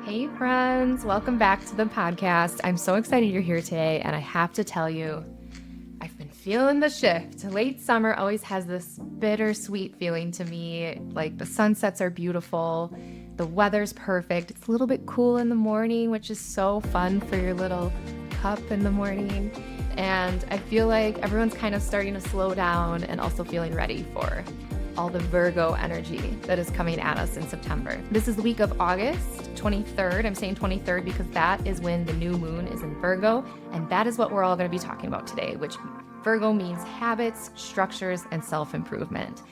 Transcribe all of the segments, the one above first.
Hey friends, welcome back to the podcast. I'm so excited you're here today, and I have to tell you, I've been feeling the shift. Late summer always has this bittersweet feeling to me. Like the sunsets are beautiful, the weather's perfect. It's a little bit cool in the morning, which is so fun for your little cup in the morning. And I feel like everyone's kind of starting to slow down and also feeling ready for all the Virgo energy that is coming at us in September. This is the week of August 23rd. I'm saying 23rd because that is when the new moon is in Virgo, and that is what we're all going to be talking about today, which Virgo means habits, structures, and self-improvement.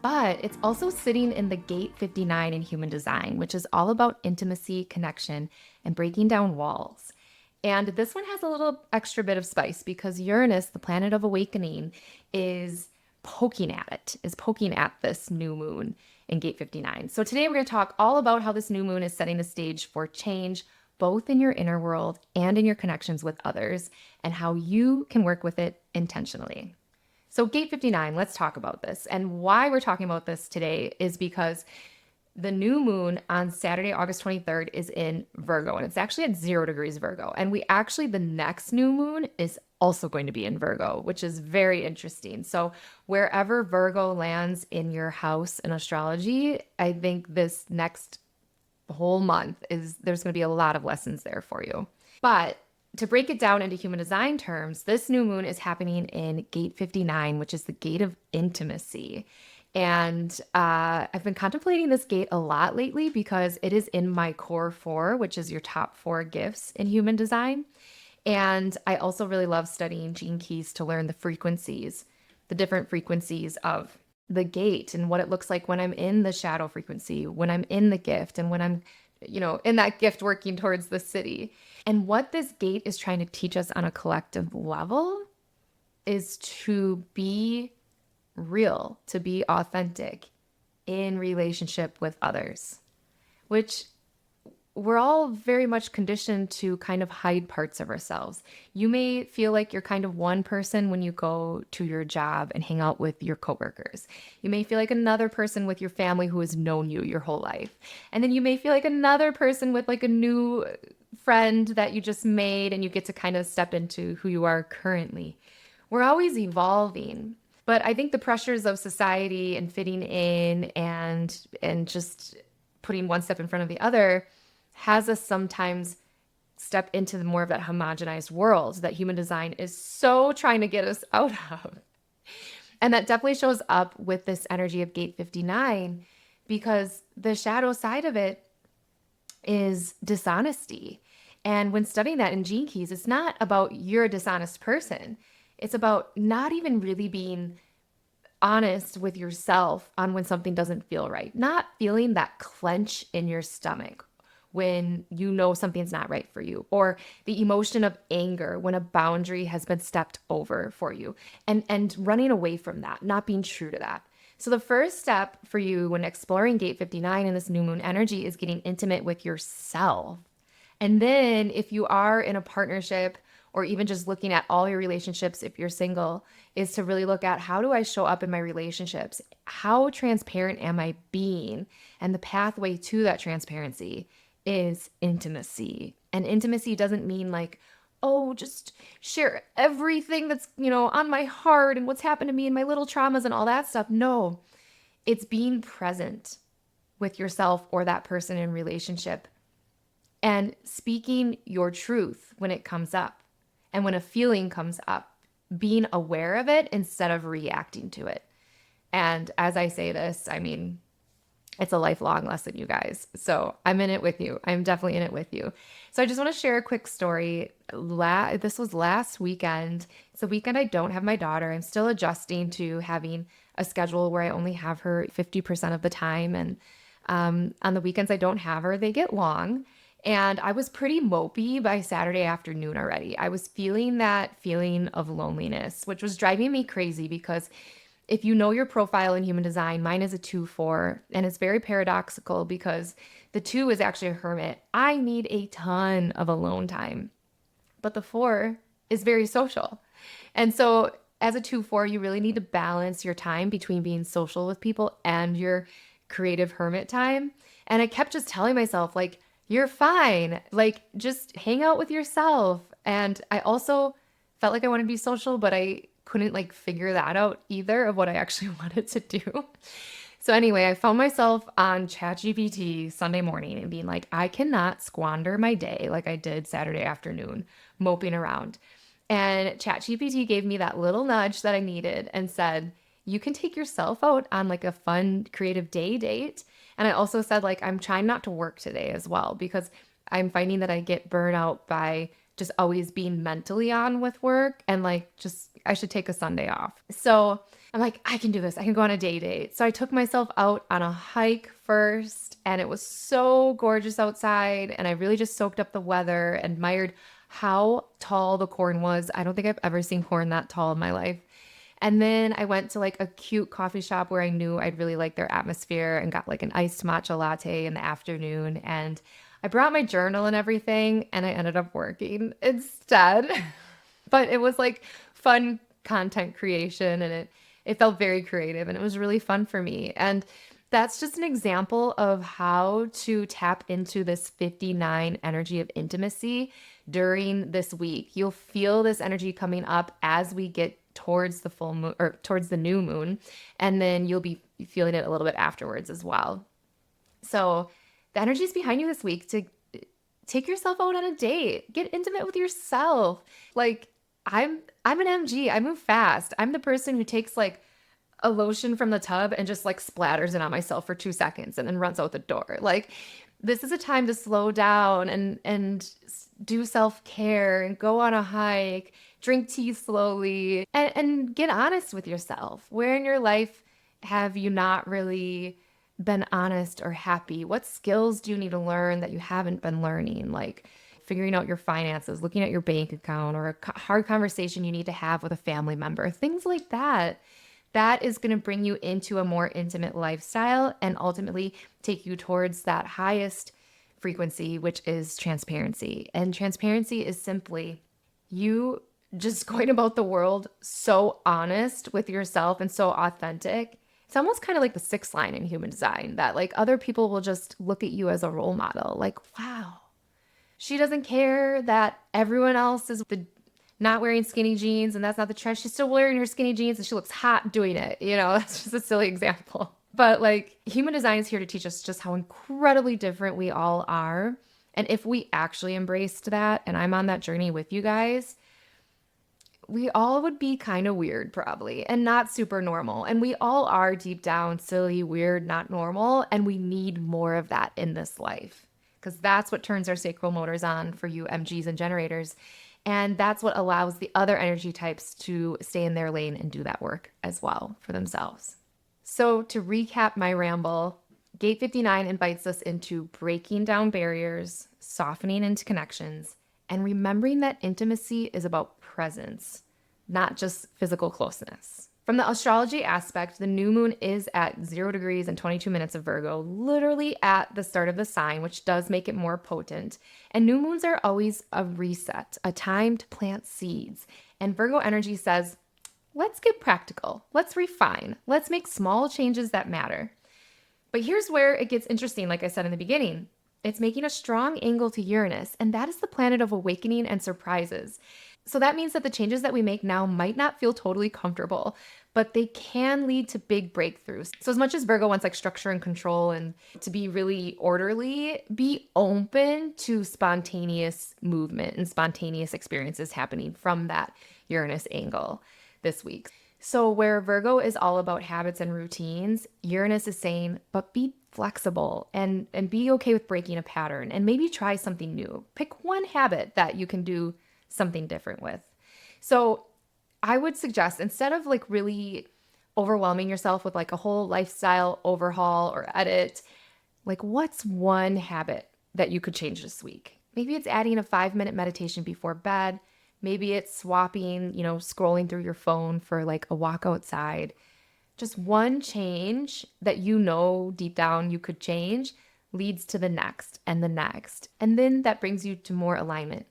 But it's also sitting in the gate 59 in human design, which is all about intimacy, connection, and breaking down walls. And this one has a little extra bit of spice because Uranus, the planet of awakening, is poking at this new moon in gate 59. So today we're going to talk all about how this new moon is setting the stage for change, both in your inner world and in your connections with others, and how you can work with it intentionally. So gate 59, let's talk about this. And why we're talking about this today is because the new moon on Saturday, August 23rd is in Virgo, and it's actually at 0 degrees Virgo. And the next new moon is also going to be in Virgo, which is very interesting. So wherever Virgo lands in your house in astrology, I think this next whole month there's going to be a lot of lessons there for you. But to break it down into human design terms, this new moon is happening in gate 59, which is the gate of intimacy. And I've been contemplating this gate a lot lately because it is in my core 4, which is your top 4 gifts in human design. And I also really love studying gene keys to learn the different frequencies of the gate and what it looks like when I'm in the shadow frequency, when I'm in the gift, and when I'm, in that gift working towards the siddih. And what this gate is trying to teach us on a collective level is to be real, to be authentic in relationship with others, which we're all very much conditioned to kind of hide parts of ourselves. You may feel like you're kind of one person when you go to your job and hang out with your coworkers. You may feel like another person with your family who has known you your whole life. And then you may feel like another person with like a new friend that you just made and you get to kind of step into who you are currently. We're always evolving. But I think the pressures of society and fitting in and just putting one step in front of the other has us sometimes step into more of that homogenized world that human design is so trying to get us out of. And that definitely shows up with this energy of gate 59 because the shadow side of it is dishonesty. And when studying that in Gene Keys, it's not about you're a dishonest person. It's about not even really being honest with yourself on when something doesn't feel right, not feeling that clench in your stomach when you know something's not right for you, or the emotion of anger when a boundary has been stepped over for you, and running away from that, not being true to that. So the first step for you when exploring gate 59 in this new moon energy is getting intimate with yourself. And then if you are in a partnership or even just looking at all your relationships, if you're single, is to really look at how do I show up in my relationships? How transparent am I being? And the pathway to that transparency is intimacy. And intimacy doesn't mean like, oh, just share everything that's, on my heart and what's happened to me and my little traumas and all that stuff. No, it's being present with yourself or that person in relationship and speaking your truth when it comes up. And when a feeling comes up, being aware of it instead of reacting to it. And as I say this, I mean, it's a lifelong lesson, you guys. So I'm in it with you. I'm definitely in it with you. So I just want to share a quick story. This was last weekend. It's the weekend I don't have my daughter. I'm still adjusting to having a schedule where I only have her 50% of the time. And on the weekends I don't have her, they get long. And I was pretty mopey by Saturday afternoon already. I was feeling that feeling of loneliness, which was driving me crazy because if you know your profile in human design, mine is a 2-4, and it's very paradoxical because the 2 is actually a hermit. I need a ton of alone time, but the 4 is very social. And so as a 2-4, you really need to balance your time between being social with people and your creative hermit time. And I kept just telling myself, like, You're fine. Like, just hang out with yourself. And I also felt like I wanted to be social, but I couldn't like figure that out either of what I actually wanted to do. So anyway, I found myself on ChatGPT Sunday morning and being like, I cannot squander my day like I did Saturday afternoon, moping around. And ChatGPT gave me that little nudge that I needed and said, you can take yourself out on like a fun creative day date. And I also said, like, I'm trying not to work today as well because I'm finding that I get burnout by just always being mentally on with work and like just I should take a Sunday off. So I'm like, I can do this. I can go on a day date. So I took myself out on a hike first, and it was so gorgeous outside. And I really just soaked up the weather, admired how tall the corn was. I don't think I've ever seen corn that tall in my life. And then I went to like a cute coffee shop where I knew I'd really like their atmosphere and got like an iced matcha latte in the afternoon. And I brought my journal and everything, and I ended up working instead. But it was like fun content creation, and it felt very creative, and it was really fun for me. And that's just an example of how to tap into this 59 energy of intimacy during this week. You'll feel this energy coming up as we get towards the full moon or towards the new moon, and then you'll be feeling it a little bit afterwards as well. So the energy is behind you this week to take yourself out on a date, get intimate with yourself. Like I'm an MG. I move fast. I'm the person who takes like a lotion from the tub and just like splatters it on myself for 2 seconds and then runs out the door. Like this is a time to slow down and do self-care and go on a hike, drink tea slowly, and get honest with yourself. Where in your life have you not really been honest or happy? What skills do you need to learn that you haven't been learning? Like figuring out your finances, looking at your bank account, or a hard conversation you need to have with a family member, things like that. That is going to bring you into a more intimate lifestyle and ultimately take you towards that highest frequency, which is transparency. And transparency is simply you just going about the world so honest with yourself and so authentic. It's almost kind of like the sixth line in human design that like other people will just look at you as a role model. Like, wow, she doesn't care that everyone else is not wearing skinny jeans and that's not the trend. She's still wearing her skinny jeans and she looks hot doing it. You know, that's just a silly example. But like human design is here to teach us just how incredibly different we all are. And if we actually embraced that, and I'm on that journey with you guys, we all would be kind of weird probably and not super normal. And we all are deep down silly, weird, not normal. And we need more of that in this life because that's what turns our sacral motors on for you MGs and generators. And that's what allows the other energy types to stay in their lane and do that work as well for themselves. So to recap my ramble, Gate 59 invites us into breaking down barriers, softening into connections, and remembering that intimacy is about presence, not just physical closeness. From the astrology aspect, the new moon is at 0 degrees and 22 minutes of Virgo, literally at the start of the sign, which does make it more potent. And new moons are always a reset, a time to plant seeds. And Virgo energy says, let's get practical, let's refine, let's make small changes that matter. But here's where it gets interesting, like I said in the beginning. It's making a strong angle to Uranus, and that is the planet of awakening and surprises. So that means that the changes that we make now might not feel totally comfortable, but they can lead to big breakthroughs. So as much as Virgo wants like structure and control and to be really orderly, be open to spontaneous movement and spontaneous experiences happening from that Uranus angle this week. So where Virgo is all about habits and routines, Uranus is saying, but be flexible and be okay with breaking a pattern and maybe try something new. Pick one habit that you can do something different with. So I would suggest instead of like really overwhelming yourself with like a whole lifestyle overhaul or edit, like what's one habit that you could change this week? Maybe it's adding a 5-minute meditation before bed. Maybe it's swapping, scrolling through your phone for like a walk outside. Just one change that deep down you could change leads to the next and the next. And then that brings you to more alignment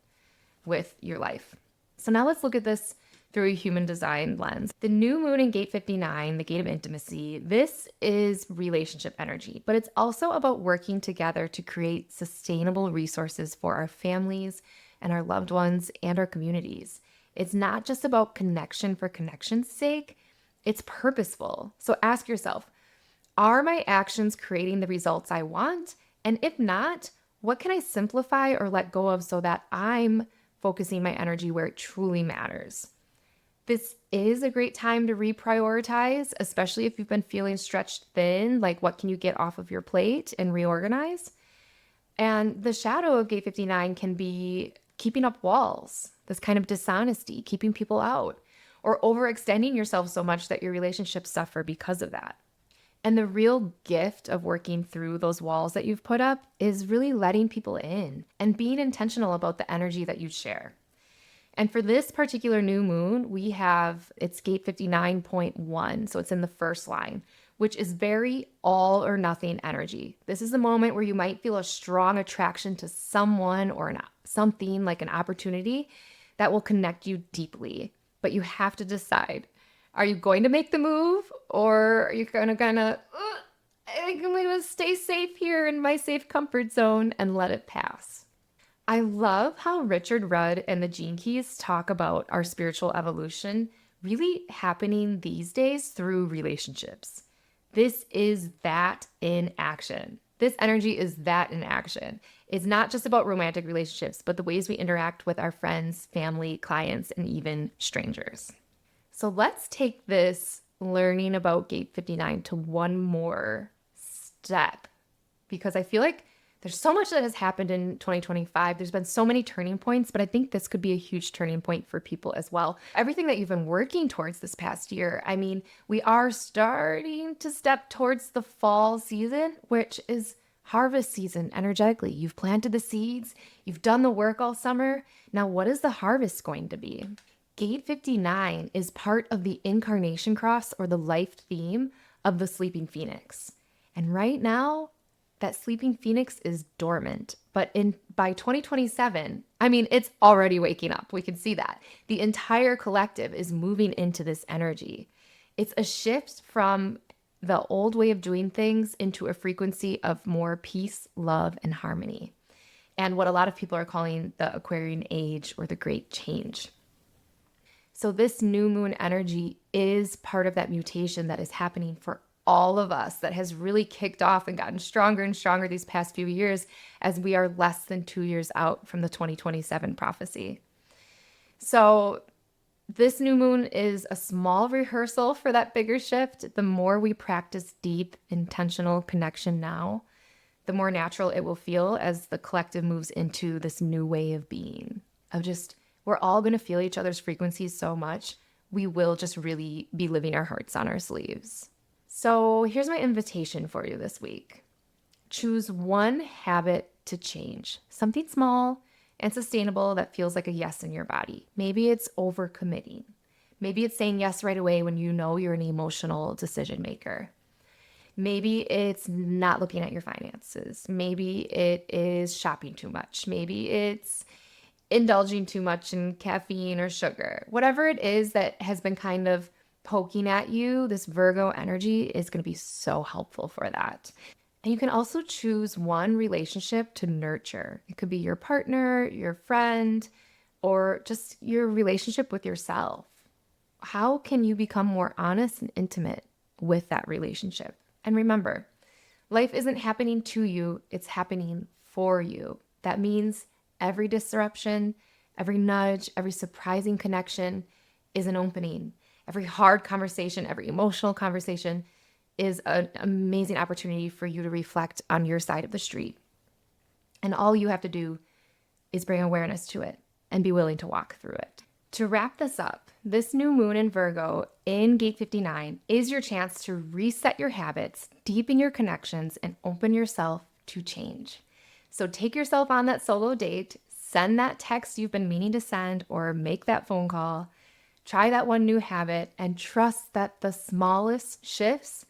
with your life. So now let's look at this through a human design lens. The new moon in gate 59, the gate of intimacy, this is relationship energy, but it's also about working together to create sustainable resources for our families and our loved ones and our communities. It's not just about connection for connection's sake, it's purposeful. So ask yourself, are my actions creating the results I want? And if not, what can I simplify or let go of so that I'm focusing my energy where it truly matters? This is a great time to reprioritize, especially if you've been feeling stretched thin, like what can you get off of your plate and reorganize? And the shadow of gate 59 can be keeping up walls, this kind of dishonesty, keeping people out, or overextending yourself so much that your relationships suffer because of that. And the real gift of working through those walls that you've put up is really letting people in and being intentional about the energy that you share. And for this particular new moon, we have it's gate 59.1, so it's in the first line, which is very all or nothing energy. This is the moment where you might feel a strong attraction to someone or something like an opportunity that will connect you deeply. But you have to decide. Are you going to make the move, or are you going to I think I'm going to stay safe here in my safe comfort zone and let it pass? I love how Richard Rudd and the Gene Keys talk about our spiritual evolution really happening these days through relationships. This is that in action. This energy is that in action. It's not just about romantic relationships, but the ways we interact with our friends, family, clients, and even strangers. So let's take this learning about gate 59 to one more step, because I feel like there's so much that has happened in 2025. There's been so many turning points, but I think this could be a huge turning point for people as well. Everything that you've been working towards this past year. I mean, we are starting to step towards the fall season, which is harvest season energetically. You've planted the seeds, you've done the work all summer. Now, what is the harvest going to be? Gate 59 is part of the incarnation cross, or the life theme of the sleeping phoenix. And right now, that sleeping phoenix is dormant. But by 2027, I mean, it's already waking up. We can see that. The entire collective is moving into this energy. It's a shift from the old way of doing things into a frequency of more peace, love, and harmony. And what a lot of people are calling the Aquarian age, or the great change. So this new moon energy is part of that mutation that is happening for all of us, that has really kicked off and gotten stronger and stronger these past few years, as we are less than 2 years out from the 2027 prophecy. So this new moon is a small rehearsal for that bigger shift. The more we practice deep, intentional connection now, the more natural it will feel as the collective moves into this new way of being, of just, we're all going to feel each other's frequencies so much, we will just really be living our hearts on our sleeves. So here's my invitation for you this week. Choose one habit to change, something small and sustainable that feels like a yes in your body. Maybe it's overcommitting. Maybe it's saying yes right away when you know you're an emotional decision maker. Maybe it's not looking at your finances. Maybe it is shopping too much. Maybe it's indulging too much in caffeine or sugar. Whatever it is that has been kind of poking at you, this Virgo energy is going to be so helpful for that. And you can also choose one relationship to nurture. It could be your partner, your friend, or just your relationship with yourself. How can you become more honest and intimate with that relationship? And remember, life isn't happening to you, it's happening for you. That means every disruption, every nudge, every surprising connection is an opening. Every hard conversation, every emotional conversation is an amazing opportunity for you to reflect on your side of the street. And all you have to do is bring awareness to it and be willing to walk through it. To wrap this up, this new moon in Virgo in gate 59 is your chance to reset your habits, deepen your connections, and open yourself to change. So take yourself on that solo date, send that text you've been meaning to send, or make that phone call. Try that one new habit and trust that the smallest shifts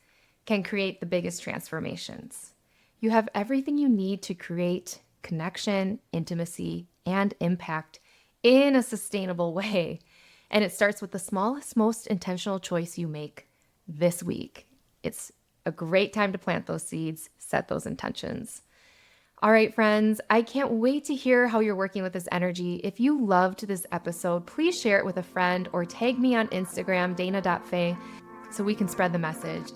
can create the biggest transformations. You have everything you need to create connection, intimacy, and impact in a sustainable way. And it starts with the smallest, most intentional choice you make this week. It's a great time to plant those seeds, set those intentions. All right, friends, I can't wait to hear how you're working with this energy. If you loved this episode, please share it with a friend or tag me on Instagram, dana.faye, so we can spread the message.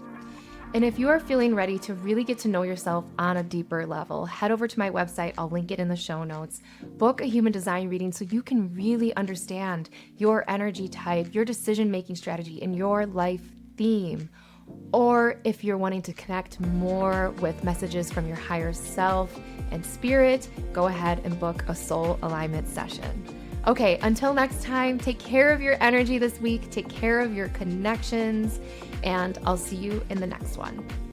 And if you are feeling ready to really get to know yourself on a deeper level, head over to my website. I'll link it in the show notes. Book a human design reading so you can really understand your energy type, your decision-making strategy, and your life theme. Or if you're wanting to connect more with messages from your higher self and spirit, go ahead and book a soul alignment session. Okay, until next time, take care of your energy this week, take care of your connections, and I'll see you in the next one.